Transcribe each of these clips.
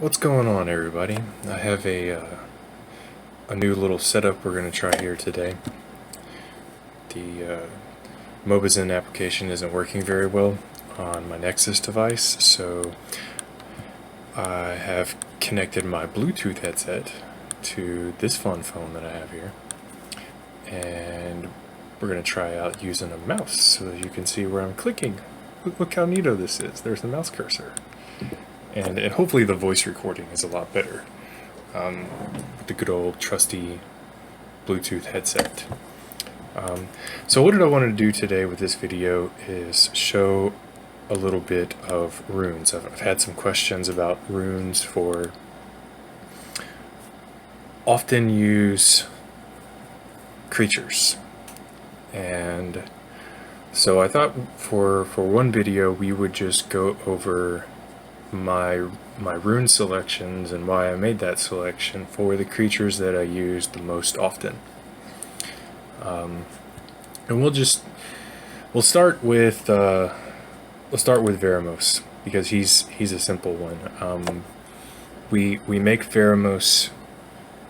What's going on, everybody? I have a new little setup we're going to try here today. The Mobizen application isn't working very well on my Nexus device, so I have connected my Bluetooth headset to this fun phone that I have here, and we're going to try out using a mouse so that you can see where I'm clicking. Look how neato this is. There's the mouse cursor. And hopefully the voice recording is a lot better with the good old trusty Bluetooth headset. So what did I want to do today with this video is show a little bit of runes. I've had some questions about runes for often use creatures, and so I thought for one video we would just go over my rune selections and why I made that selection for the creatures that I use the most often. And we'll start with Veramos, because he's a simple one. We make Veramos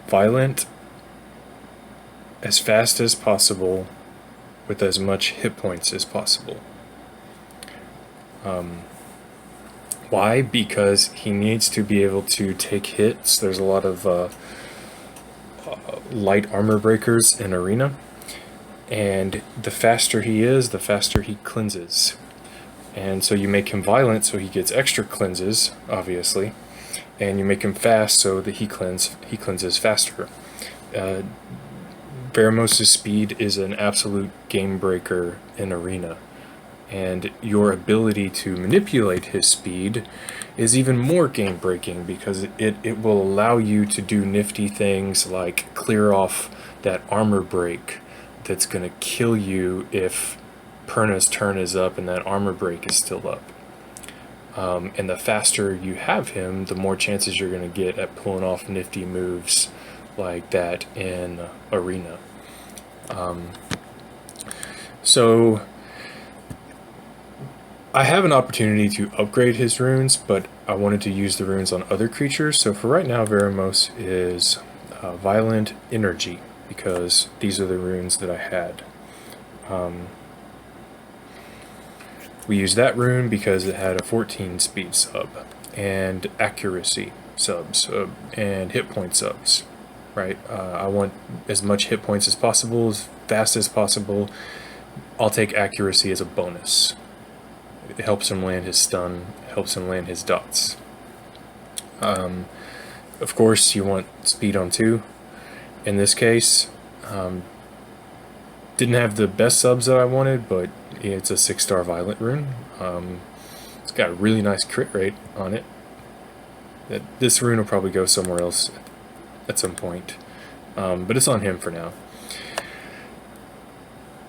violent as fast as possible with as much hit points as possible. Why? Because he needs to be able to take hits. There's a lot of light armor breakers in Arena, and the faster he is, the faster he cleanses. And so you make him violent so he gets extra cleanses, obviously, and you make him fast so that he cleanses faster. Veramos' speed is an absolute game breaker in Arena, and your ability to manipulate his speed is even more game breaking, because it will allow you to do nifty things like clear off that armor break that's going to kill you if Perna's turn is up and that armor break is still up. And the faster you have him, the more chances you're going to get at pulling off nifty moves like that in Arena. So I have an opportunity to upgrade his runes, but I wanted to use the runes on other creatures. So for right now, Veramos is Violent Energy, because these are the runes that I had. We used that rune because it had a 14 speed sub, and accuracy subs, and hit point subs, right? I want as much hit points as possible, as fast as possible. I'll take accuracy as a bonus. It helps him land his stun, helps him land his dots. Of course, you want speed on 2. In this case, didn't have the best subs that I wanted, but it's a 6-star violent rune. It's got a really nice crit rate on it. This rune will probably go somewhere else at some point, but it's on him for now.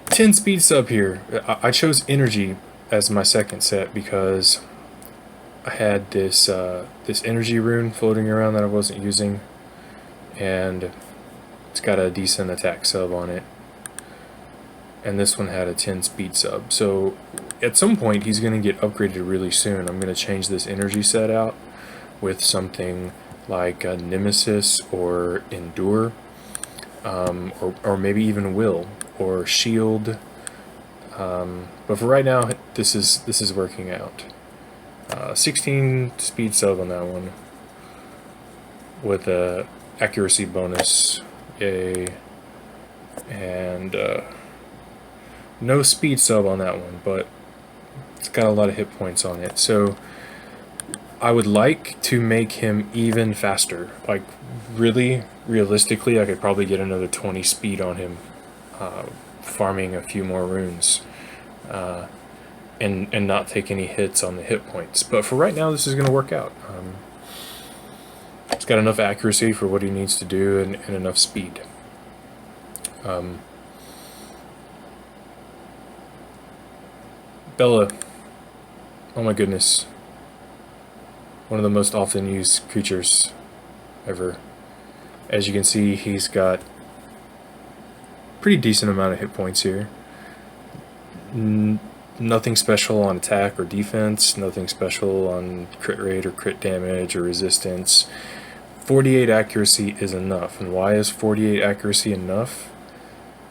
10 speed sub here. I chose energy as my second set because I had this energy rune floating around that I wasn't using, and it's got a decent attack sub on it, and this one had a 10 speed sub. So at some point he's going to get upgraded really soon. I'm going to change this energy set out with something like a Nemesis or Endure, or maybe even Will or Shield. But for right now, this is working out. 16 speed sub on that one with a accuracy bonus, yay, and no speed sub on that one, but it's got a lot of hit points on it. So I would like to make him even faster. Like, really, realistically, I could probably get another 20 speed on him, farming a few more runes, and not take any hits on the hit points. But for right now, this is going to work out. It's got enough accuracy for what he needs to do, and enough speed. Bella, oh my goodness, one of the most often used creatures ever. As you can see, he's got pretty decent amount of hit points here. Nothing special on attack or defense, nothing special on crit rate or crit damage or resistance. 48 accuracy is enough. And why is 48 accuracy enough?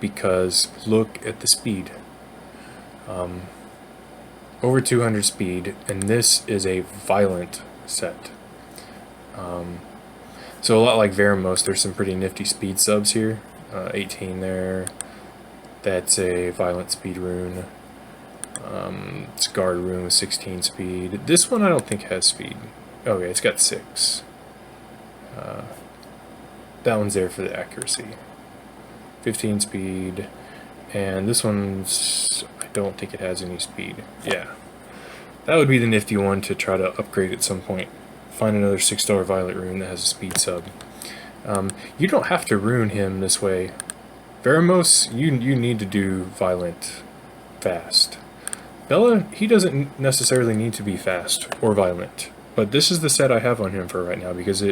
Because look at the speed. Over 200 speed, and this is a violent set. So a lot like Veramos, there's some pretty nifty speed subs here. 18 there. That's a violent speed rune. It's guard rune with 16 speed. This one I don't think has speed. Okay, it's got 6. That one's there for the accuracy. 15 speed. And this one's... I don't think it has any speed. Yeah. That would be the nifty one to try to upgrade at some point. Find another 6-star violet rune that has a speed sub. You don't have to rune him this way. Veramos, you need to do violent fast. Bella, he doesn't necessarily need to be fast or violent. But this is the set I have on him for right now because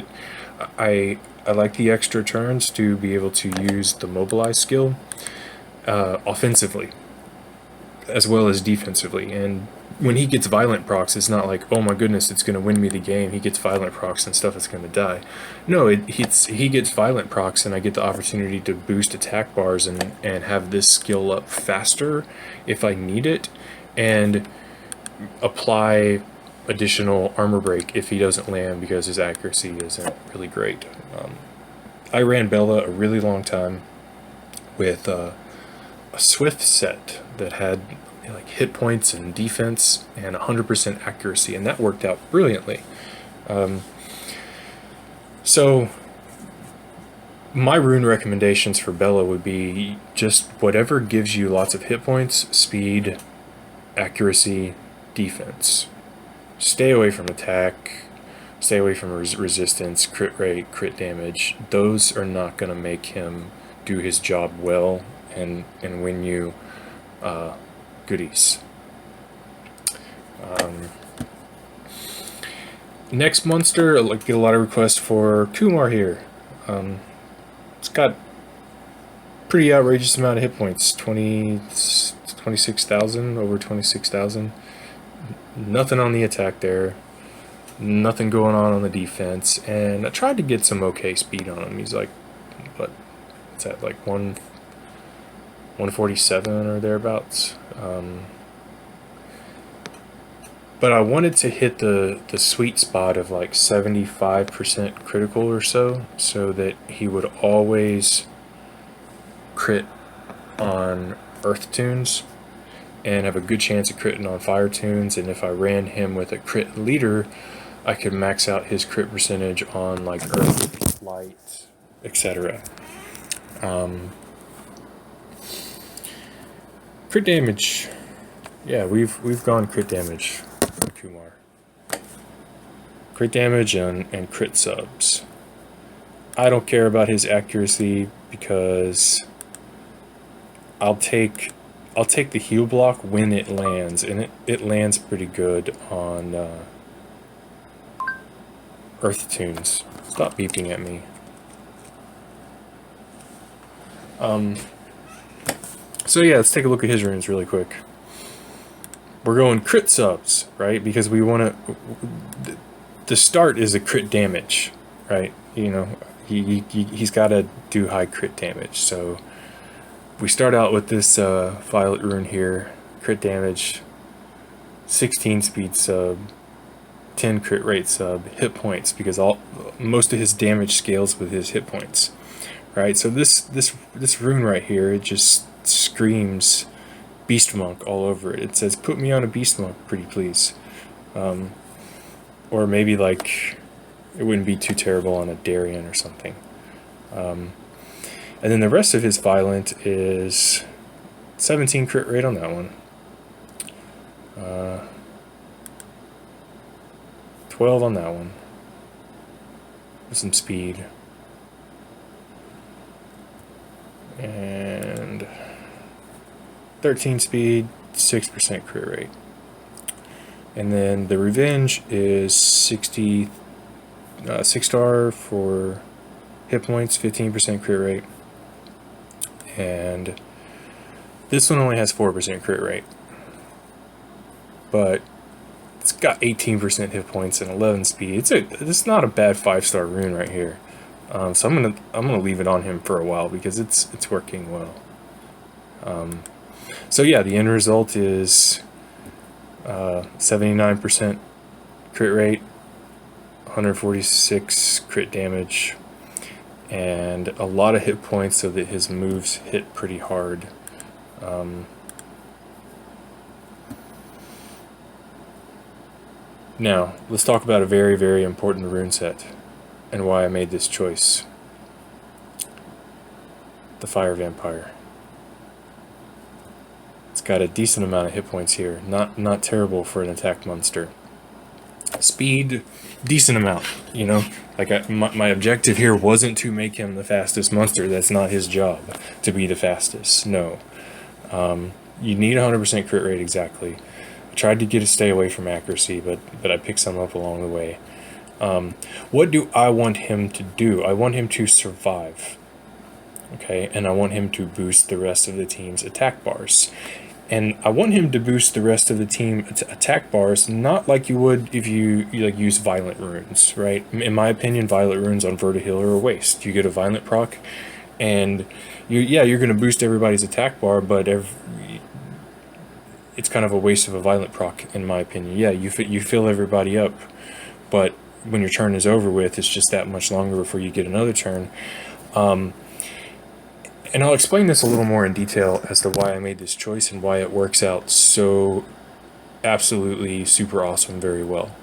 I like the extra turns to be able to use the mobilize skill offensively as well as defensively. And when he gets violent procs, it's not like, oh my goodness, it's going to win me the game. He gets violent procs and stuff is going to die. No, he gets violent procs and I get the opportunity to boost attack bars and have this skill up faster if I need it, and apply additional armor break if he doesn't land because his accuracy isn't really great. I ran Bella a really long time with a Swift set that had like hit points and defense and 100% accuracy, and that worked out brilliantly. So my rune recommendations for Bella would be just whatever gives you lots of hit points, speed, accuracy, defense. Stay away from attack, stay away from resistance, crit rate, crit damage. Those are not going to make him do his job well and win you goodies. Next monster, I get a lot of requests for Kumar here. It's got pretty outrageous amount of hit points, 26,000, over 26,000. Nothing on the attack there, nothing going on the defense, and I tried to get some okay speed on him. He's like, what, it's at like 147 or thereabouts. But I wanted to hit the sweet spot of like 75% critical or so that he would always crit on earth tunes and have a good chance of critting on fire tunes. And if I ran him with a crit leader, I could max out his crit percentage on like earth, light, etc. Crit damage. Yeah, we've gone crit damage for Kumar. Crit damage and crit subs. I don't care about his accuracy because I'll take the heal block when it lands, and it lands pretty good on earth tunes. Stop beeping at me. So yeah, let's take a look at his runes really quick. We're going crit subs, right? Because we want to... The start is a crit damage, right? You know, he's got to do high crit damage. So we start out with this violet rune here. Crit damage, 16 speed sub, 10 crit rate sub, hit points, because most of his damage scales with his hit points, right? So this rune right here, it just screams beast monk all over it. It says, put me on a beast monk, pretty please. Or maybe like it wouldn't be too terrible on a Darien or something. And then the rest of his violent is 17 crit rate on that one, 12 on that one with some speed, and 13 speed, 6% crit rate. And then the revenge is 6 star for hit points, 15% crit rate. And this one only has 4% crit rate. but it's got 18% hit points and 11 speed. It's not a bad 5-star rune right here. So I'm gonna leave it on him for a while because it's working well. So yeah, the end result is 79% crit rate, 146 crit damage, and a lot of hit points so that his moves hit pretty hard. Now, let's talk about a very, very important rune set and why I made this choice. The Fire Vampire. It's got a decent amount of hit points here. Not terrible for an attack monster. Speed, decent amount, you know? Like, my objective here wasn't to make him the fastest monster. That's not his job, to be the fastest. No. You need 100% crit rate exactly. I tried to get a stay away from accuracy, but I picked some up along the way. What do I want him to do? I want him to survive. Okay, and I want him to boost the rest of the team's attack bars. And I want him to boost the rest of the team attack bars, not like you would if you like use violent runes, right? In my opinion, violent runes on Verdehile are a waste. You get a violent proc, and you're going to boost everybody's attack bar, but it's kind of a waste of a violent proc, in my opinion. Yeah, you fill everybody up, but when your turn is over with, it's just that much longer before you get another turn. And I'll explain this a little more in detail as to why I made this choice and why it works out so absolutely super awesome very well.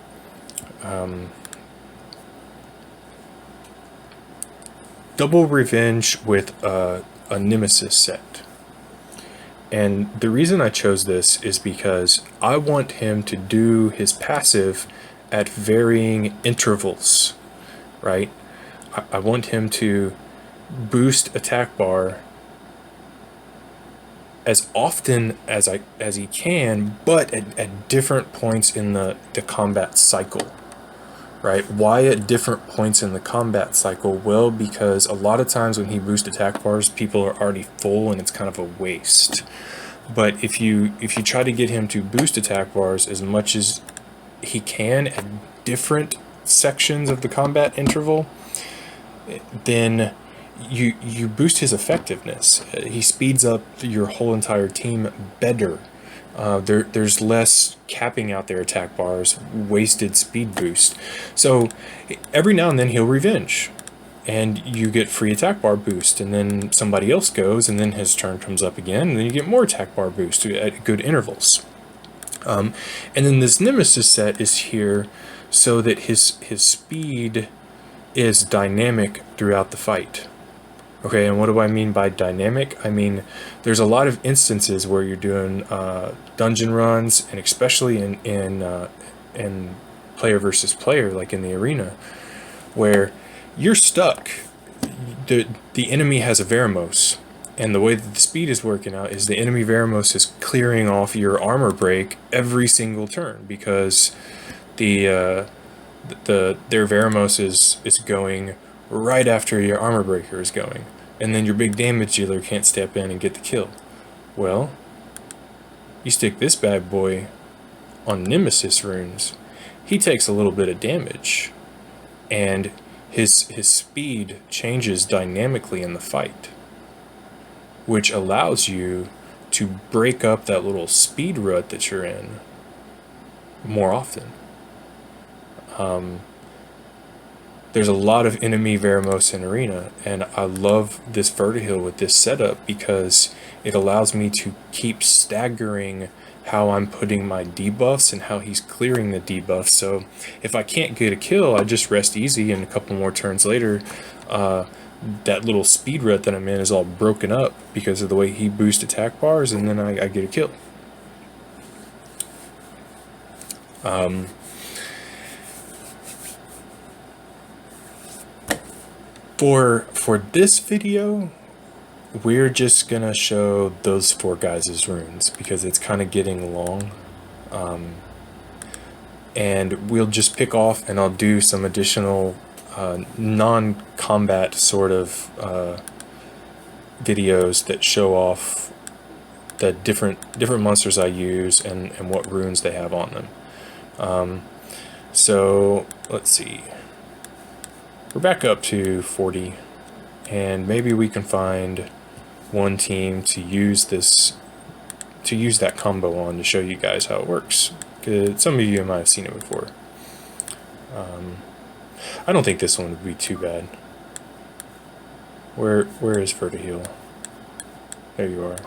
Double Revenge with a Nemesis set. And the reason I chose this is because I want him to do his passive at varying intervals, right? I want him to boost attack bar as often as he can, but at different points in the combat cycle, right? Why at different points in the combat cycle? Well, because a lot of times when he boosts attack bars, people are already full and it's kind of a waste. But if you try to get him to boost attack bars as much as he can at different sections of the combat interval, then you boost his effectiveness. He speeds up your whole entire team better. There's less capping out their attack bars, wasted speed boost. So every now and then he'll revenge, and you get free attack bar boost, and then somebody else goes, and then his turn comes up again, and then you get more attack bar boost at good intervals. And then this Nemesis set is here so that his speed is dynamic throughout the fight. Okay, and what do I mean by dynamic? I mean, there's a lot of instances where you're doing dungeon runs, and especially in player versus player, like in the arena, where you're stuck. The enemy has a Veramos, and the way that the speed is working out is the enemy Veramos is clearing off your armor break every single turn, because their Veramos is going right after your armor breaker is going, and then your big damage dealer can't step in and get the kill. Well, you stick this bad boy on Nemesis runes, he takes a little bit of damage, and his speed changes dynamically in the fight, which allows you to break up that little speed rut that you're in more often. There's a lot of enemy Veramos in arena, and I love this Verdehile with this setup because it allows me to keep staggering how I'm putting my debuffs and how he's clearing the debuffs. So if I can't get a kill, I just rest easy, and a couple more turns later, that little speed rut that I'm in is all broken up because of the way he boosts attack bars, and then I get a kill. For this video, we're just gonna show those 4 guys' runes because it's kind of getting long, and we'll just pick off, and I'll do some additional non-combat sort of videos that show off the different monsters I use and what runes they have on them. So let's see. We're back up to 40, and maybe we can find one team to use that combo on to show you guys how it works. Because some of you might have seen it before. I don't think this one would be too bad. Where is Verdehile? There you are.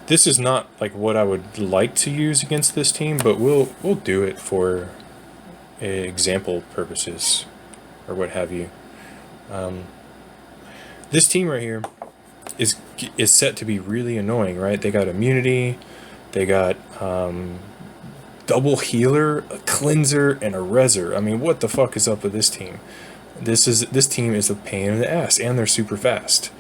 This is not like what I would like to use against this team, but we'll do it for example purposes or what have you. This team right here is set to be really annoying, right? They got immunity, they got double healer, a cleanser, and a reser. I mean, what the fuck is up with this team? This team is a pain in the ass, and they're super fast.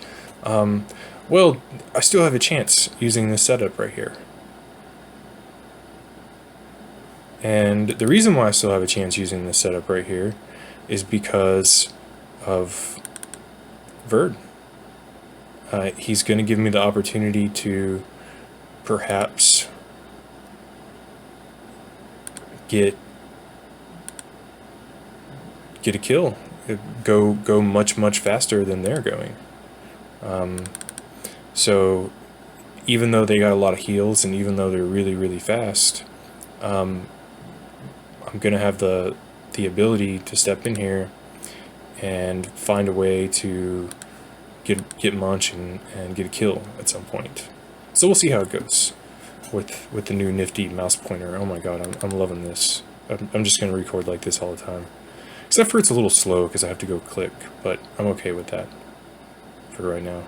Well, I still have a chance using this setup right here. And the reason why I still have a chance using this setup right here is because of Verd. He's going to give me the opportunity to perhaps get a kill, go much faster than they're going. So even though they got a lot of heals and even though they're really fast, I'm gonna have the ability to step in here and find a way to get munch and get a kill at some point. So we'll see how it goes with the new nifty mouse pointer. Oh my god, I'm loving this. I'm just gonna record like this all the time, except for it's a little slow because I have to go click, but I'm okay with that for right now.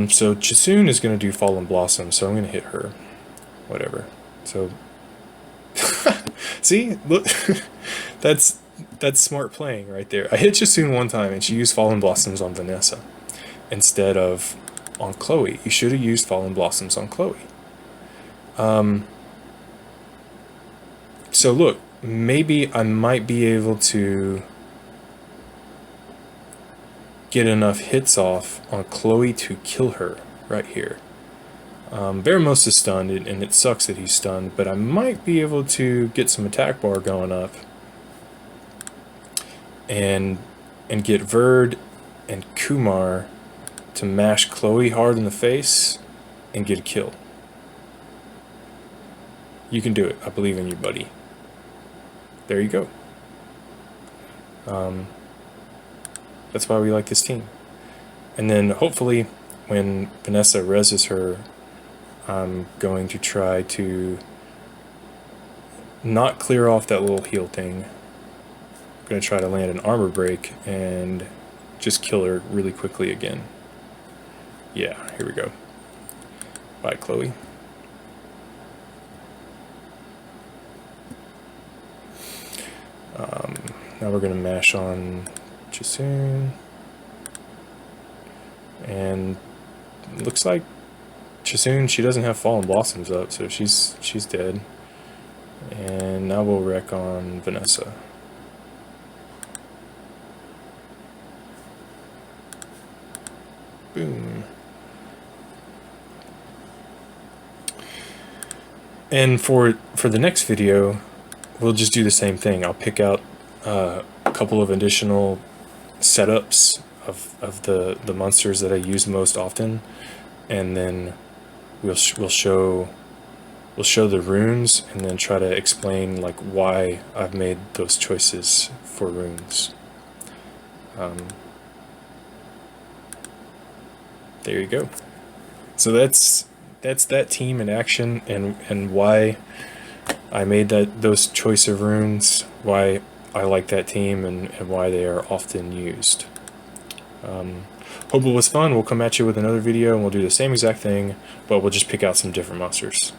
So Chisoon is going to do Fallen Blossom, so I'm going to hit her. Whatever. So, see? Look, that's smart playing right there. I hit Chisoon one time, and she used Fallen Blossoms on Vanessa instead of on Chloe. You should have used Fallen Blossoms on Chloe. So look, maybe I might be able to get enough hits off on Chloe to kill her right here. Veramos is stunned, and it sucks that he's stunned, but I might be able to get some attack bar going up and get Verd and Kumar to mash Chloe hard in the face and get a kill. You can do it. I believe in you, buddy. There you go. That's why we like this team. And then hopefully when Vanessa reses her, I'm going to try to not clear off that little heal thing. I'm going to try to land an armor break and just kill her really quickly again. Yeah, here we go. Bye, Chloe. Now we're going to mash on Chisoon, and it looks like Chisoon, she doesn't have Fallen Blossoms up, so she's dead. And now we'll wreck on Vanessa. Boom. And for the next video, we'll just do the same thing. I'll pick out a couple of additional setups of the monsters that I use most often, and then we'll show the runes, and then try to explain like why I've made those choices for runes. There you go. So that's that team in action, and why I made those choice of runes, why I like that team, and why they are often used. Hope it was fun. We'll come at you with another video, and we'll do the same exact thing, but we'll just pick out some different monsters.